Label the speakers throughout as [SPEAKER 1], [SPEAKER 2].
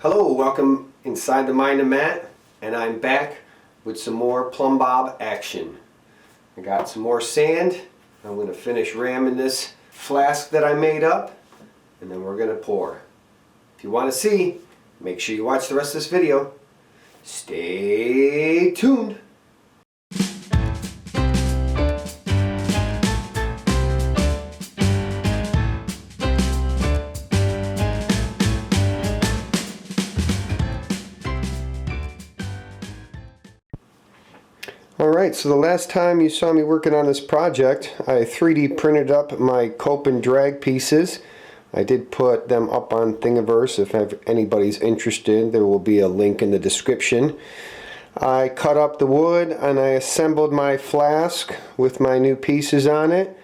[SPEAKER 1] Hello, welcome inside the mind of Matt, and I'm back with some more Plumbob action. I got some more sand. I'm going to finish ramming this flask that I made up, and then we're going to pour. If you want to see, make sure you watch the rest of this video. Stay tuned. Alright, so the last time you saw me working on this project, I 3D printed up my cope and drag pieces. I did put them up on Thingiverse. If anybody's interested, there will be a link in the description. I cut up the wood and I assembled my flask with my new pieces on it.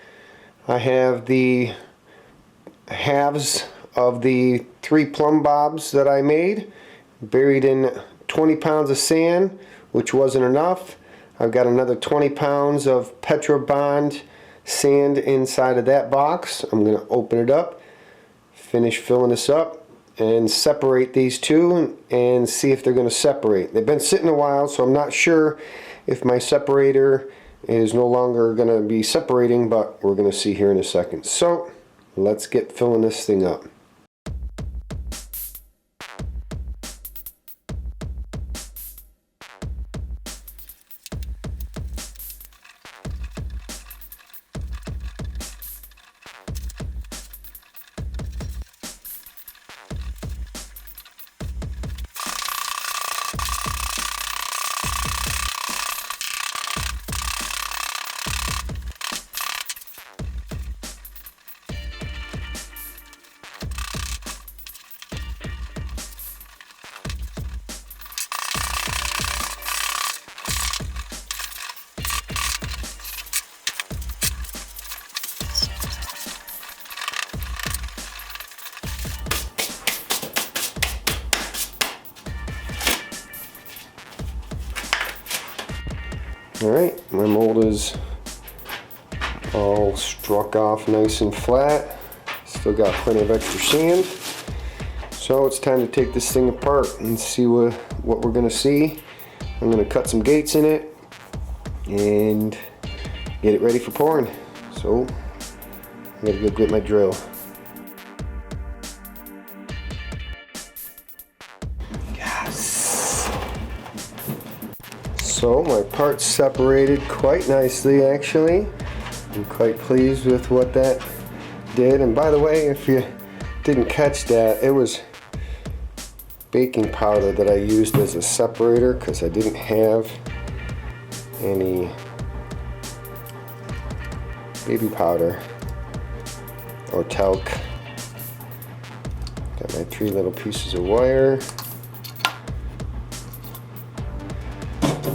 [SPEAKER 1] I have the halves of the 3 Plumbobs that I made buried in 20 pounds of sand, which wasn't enough. I've got another 20 pounds of PetroBond sand inside of that box. I'm going to open it up, finish filling this up, and separate these two and see if they're going to separate. They've been sitting a while, so I'm not sure if my separator is no longer going to be separating, but we're going to see here in a second. So let's get filling this thing up. Alright, my mold is all struck off nice and flat. Still got plenty of extra sand. So it's time to take this thing apart and see what we're going to see. I'm going to cut some gates in it and get it ready for pouring. So I gotta go get my drill. So my parts separated quite nicely, actually. I'm quite pleased with what that did. And by the way, if you didn't catch that, it was baking powder that I used as a separator because I didn't have any baby powder or talc. Got my 3 little pieces of wire.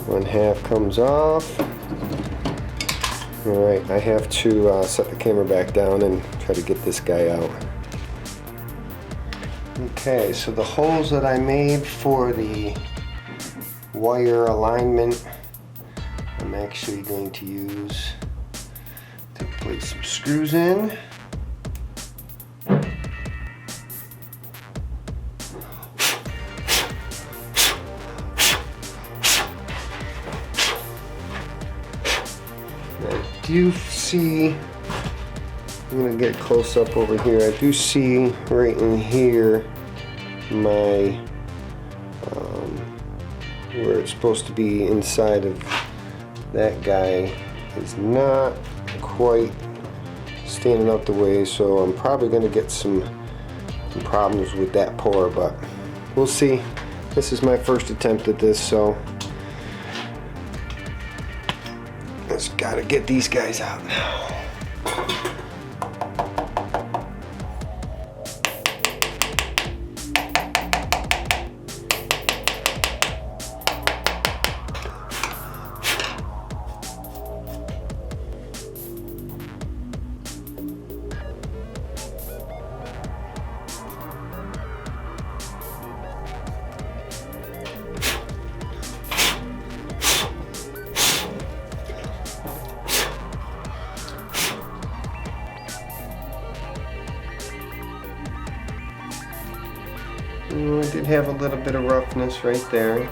[SPEAKER 1] 1/2 comes off. Alright, I have to set the camera back down and try to get this guy out. Okay, so the holes that I made for the wire alignment, I'm actually going to use to place some screws in. I do see, I'm going to get close up over here, I do see right in here my, where it's supposed to be inside of that guy is not quite standing out the way, so I'm probably going to get some problems with that pour, but we'll see. This is my first attempt at this, so just gotta get these guys out now. Oh, I did have a little bit of roughness right there.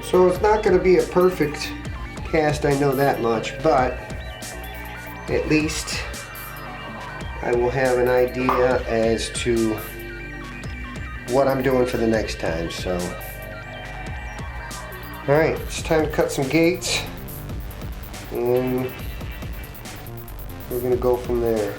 [SPEAKER 1] So it's not going to be a perfect cast, I know that much, but at least I will have an idea as to what I'm doing for the next time. So, alright, it's time to cut some gates, and we're going to go from there.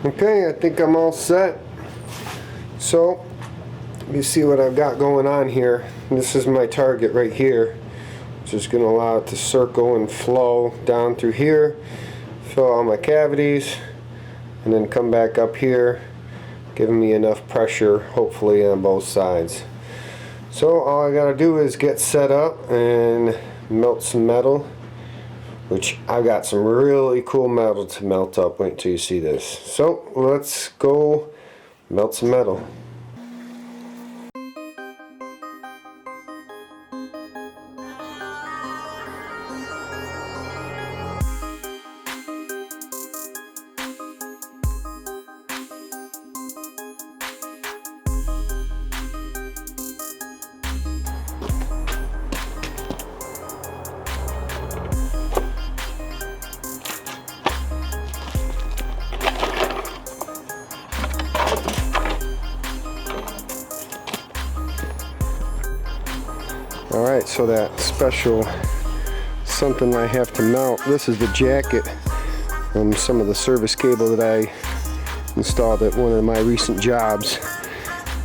[SPEAKER 1] Okay, I think I'm all set. So, let me see what I've got going on here. This is my target right here. Just going to allow it to circle and flow down through here, fill all my cavities, and then come back up here, giving me enough pressure, hopefully, on both sides. So, all I got to do is get set up and melt some metal, which I've got some really cool metal to melt up. Wait till you see this. So let's go melt some metal. Alright, so that special something I have to melt, this is the jacket from some of the service cable that I installed at one of my recent jobs.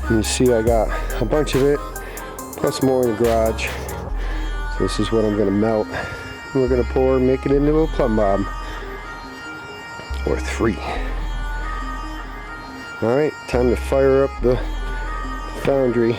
[SPEAKER 1] And you see I got a bunch of it, plus more in the garage. So this is what I'm going to melt. And we're going to make it into a plumb bob. Or 3. Alright, time to fire up the foundry.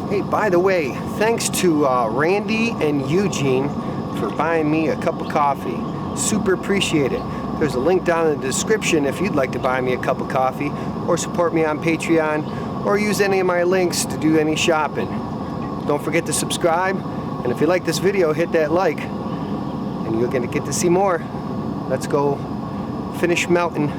[SPEAKER 1] Hey, by the way, thanks to Randy and Eugene for buying me a cup of coffee. Super appreciate it. There's a link down in the description if you'd like to buy me a cup of coffee or support me on Patreon or use any of my links to do any shopping. Don't forget to subscribe, and if you like this video, hit that like, and you're gonna get to see more. Let's go finish melting.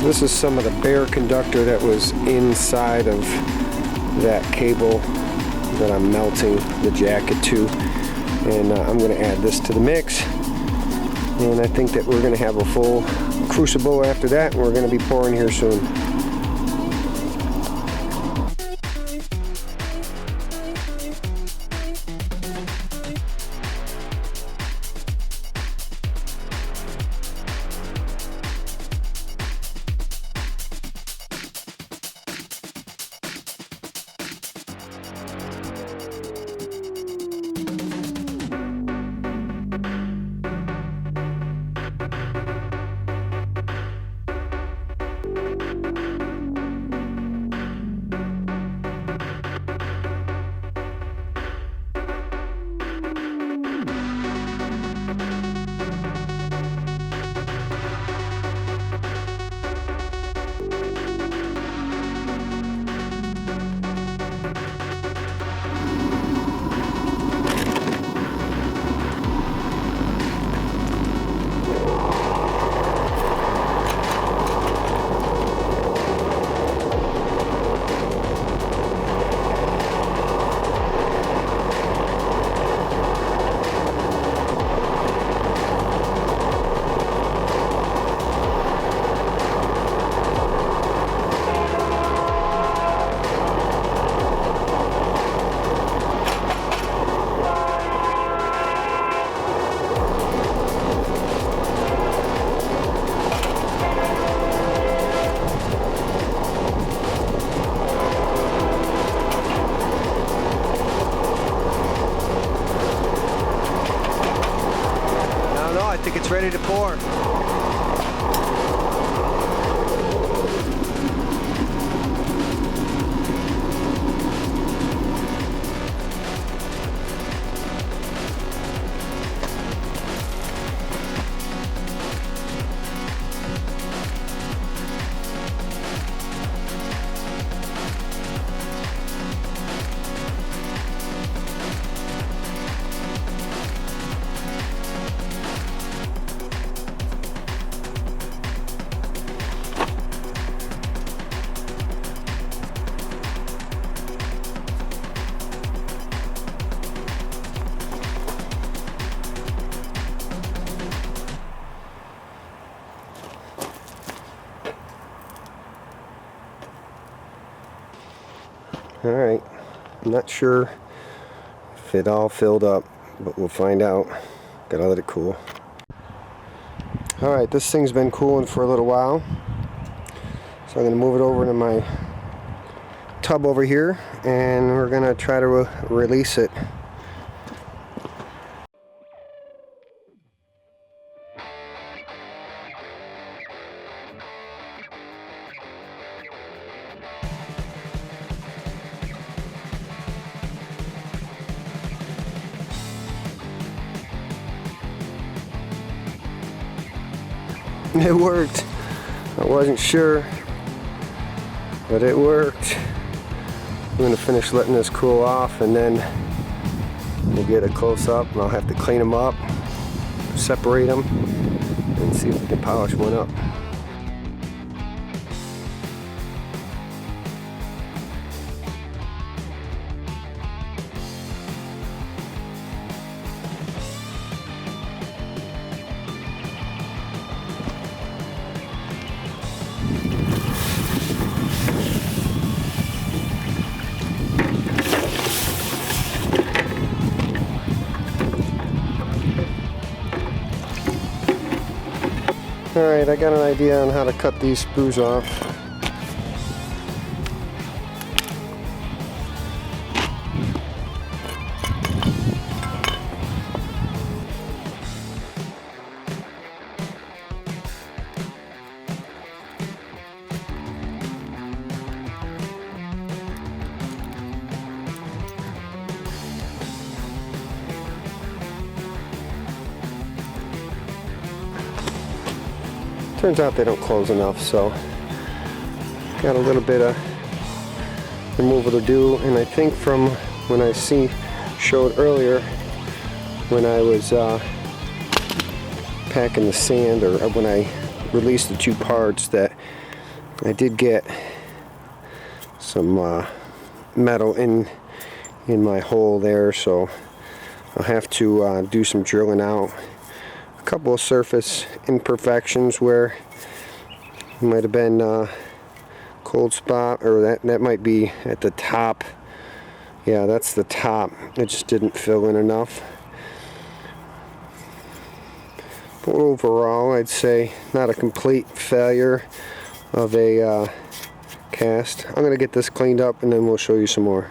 [SPEAKER 1] This is some of the bare conductor that was inside of that cable that I'm melting the jacket to, and I'm going to add this to the mix, and I think that we're going to have a full crucible after that, and we're going to be pouring here soon. I think it's ready to pour. Alright, I'm not sure if it all filled up, but we'll find out. Gotta let it cool. Alright, this thing's been cooling for a little while, so I'm going to move it over to my tub over here, and we're going to try to release it. It worked. I wasn't sure, but it worked. I'm going to finish letting this cool off, and then we'll get a close-up, and I'll have to clean them up, separate them, and see if we can polish one up. Alright, I got an idea on how to cut these screws off. Turns out they don't close enough, so got a little bit of removal to do. And I think from when I showed earlier when I was packing the sand, or when I released the two parts, that I did get some metal in my hole there, so I'll have to do some drilling out. A couple of surface imperfections where it might have been a cold spot, or that might be at the top. Yeah, that's the top. It just didn't fill in enough. But overall, I'd say not a complete failure of a cast. I'm going to get this cleaned up, and then we'll show you some more.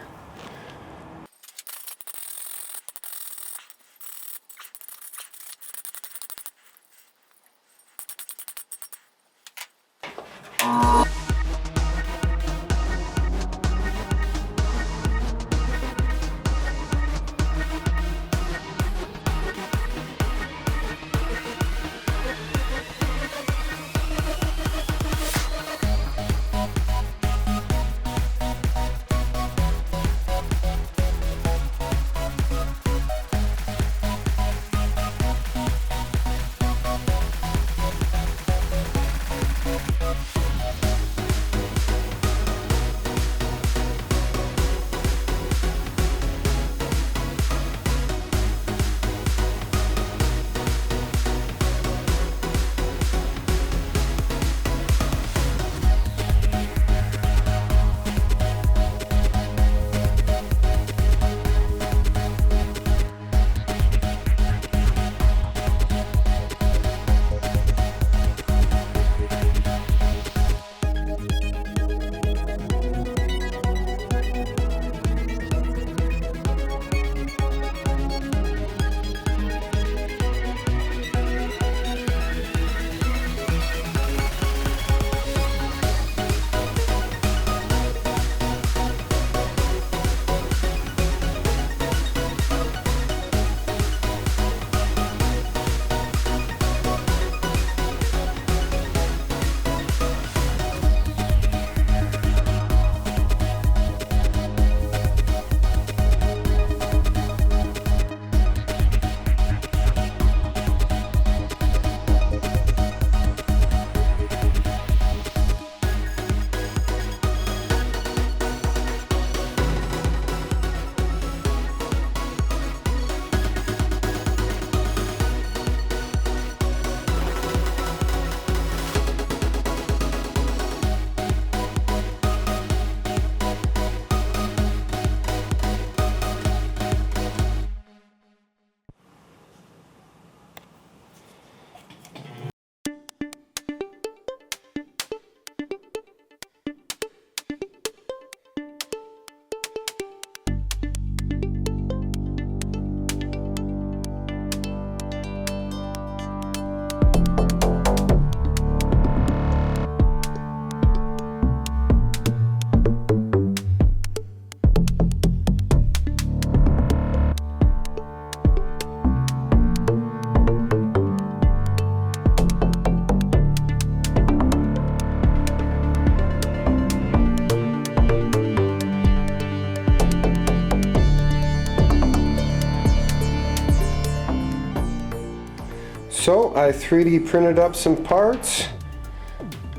[SPEAKER 1] So I 3D printed up some parts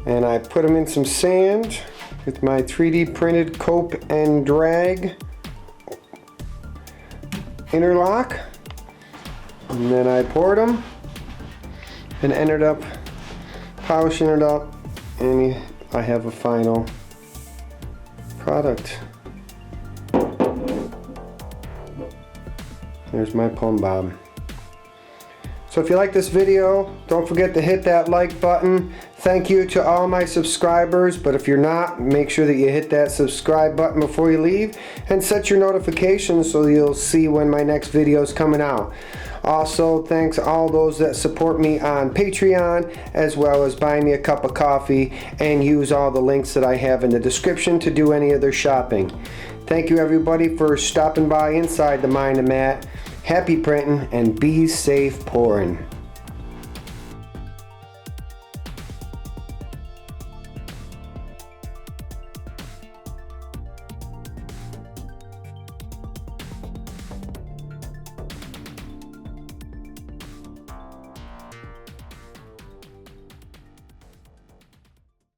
[SPEAKER 1] and I put them in some sand with my 3D printed cope and drag interlock, and then I poured them and ended up polishing it up, and I have a final product. There's my plumb bob. So if you like this video, don't forget to hit that like button. Thank you to all my subscribers, but if you're not, make sure that you hit that subscribe button before you leave and set your notifications so you'll see when my next video is coming out. Also, thanks all those that support me on Patreon, as well as buy me a cup of coffee and use all the links that I have in the description to do any of their shopping. Thank you everybody for stopping by inside the Mind of Matt. Happy printing and be safe pouring.